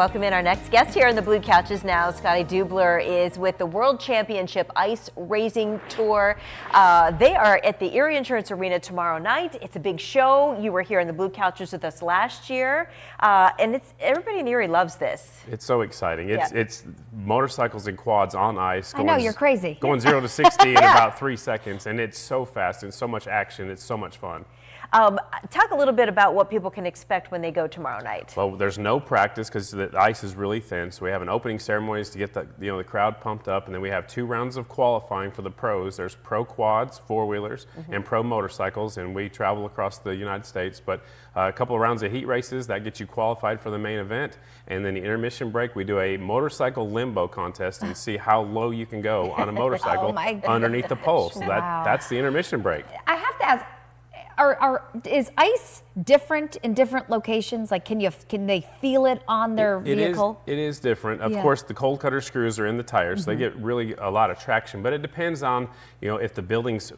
Welcome in our next guest here on the Blue Couches now. Scotty Dubler is with the World Championship Ice Racing Tour. They are at the Erie Insurance Arena tomorrow night. It's a big show. You were here in the Blue Couches with us last year, and everybody in Erie loves this. It's so exciting. It's motorcycles and quads on ice. I know, you're crazy. Going 0 to 60 in about 3 seconds, and it's so fast and so much action. It's so much fun. Talk a little bit about what people can expect when they go tomorrow night. Well, there's no practice because the ice is really thin. So we have an opening ceremonies to get the crowd pumped up, and then we have 2 rounds of qualifying for the pros. There's pro quads, 4-wheelers, and pro motorcycles, and we travel across the United States. But a couple of rounds of heat races that get you qualified for the main event, and then the intermission break we do a motorcycle limbo contest and see how low you can go on a motorcycle underneath the pole. So that's the intermission break. I have to ask. Is ice different in different locations? Like, can they feel it on their vehicle? It is different. Of course, the cold cutter screws are in the tires, so they get really a lot of traction. But it depends on if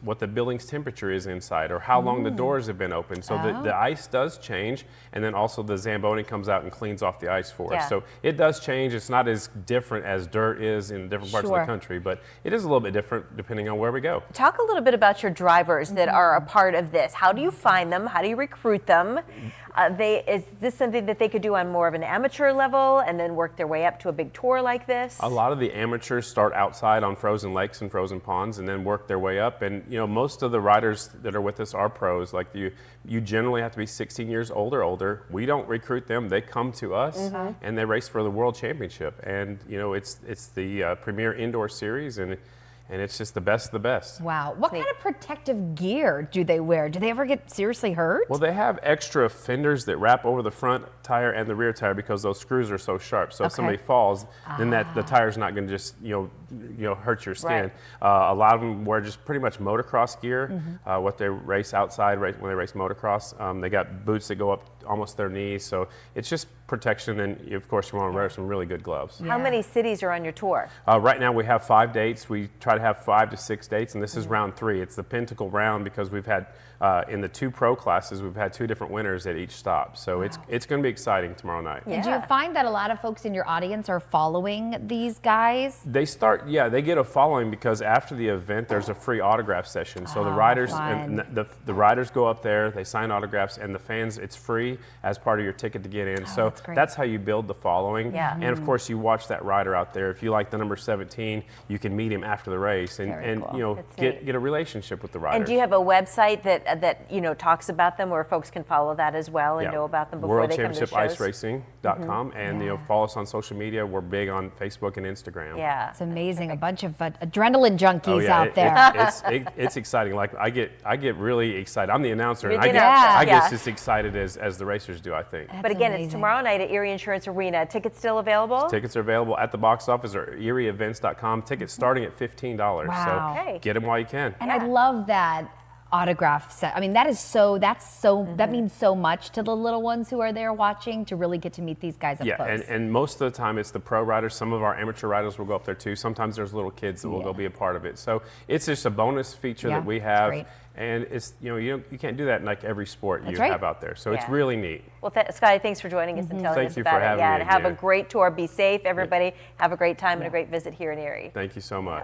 what the building's temperature is inside, or how long the doors have been open. So the ice does change, and then also the Zamboni comes out and cleans off the ice for us. So it does change. It's not as different as dirt is in different parts of the country, but it is a little bit different depending on where we go. Talk a little bit about your drivers that are a part of this. How do you find them? How do you recruit them? Is this something that they could do on more of an amateur level and then work their way up to a big tour like this? A lot of the amateurs start outside on frozen lakes and frozen ponds and then work their way up. And most of the riders that are with us are pros. Like you generally have to be 16 years old or older. We don't recruit them. They come to us and they race for the World Championship. And it's the premier indoor series, and it's just the best of the best. Wow. What kind of protective gear do they wear? Do they ever get seriously hurt? Well, they have extra fenders that wrap over the front tire and the rear tire because those screws are so sharp. So if somebody falls, then the tire's not going to just hurt your skin. A lot of them wear just pretty much motocross gear. What they race outside when they race motocross, they got boots that go up almost their knees. So it's just protection, and of course you want to wear some really good gloves. How many cities are on your tour? Right now we have 5 dates. We try to have 5 to 6 dates, and this is round 3. It's the Pinnacle round because we've had in the 2 pro classes we've had 2 different winners at each stop. So it's going to be exciting tomorrow night. Do you find that a lot of folks in your audience are following these guys? They they get a following because after the event there's a free autograph session. So the riders the riders go up there, they sign autographs, and the fans, it's free as part of your ticket to get in. So that's how you build the following. And of course you watch that rider out there. If you like the number 17, you can meet him after the race and get a relationship with the rider. And do you have a website that talks about them where folks can follow that as well and know about them before they come to the shows? WorldChampionshipIceRacing.com, and follow us on social media. We're big on Facebook and Instagram. Yeah, it's amazing. A bunch of adrenaline junkies out there. It's exciting. Like I get really excited. I'm the announcer, and I get just as excited as the racers do, I think. But again, it's tomorrow night at Erie Insurance Arena. Tickets still available? Tickets are available at the box office or erieevents.com. Tickets starting at $15. Wow. So get them while you can. And I love that autograph set. I mean, that means so much to the little ones who are there watching to really get to meet these guys up close. And most of the time it's the pro riders. Some of our amateur riders will go up there too. Sometimes there's little kids that will go be a part of it. So it's just a bonus feature that we have. Great. And it's you can't do that in like every sport you have out there. So it's really neat. Well, Scotty, thanks for joining us and telling us about it. Thank you for having me. Have a great tour. Be safe, everybody. Have a great time and a great visit here in Erie. Thank you so much.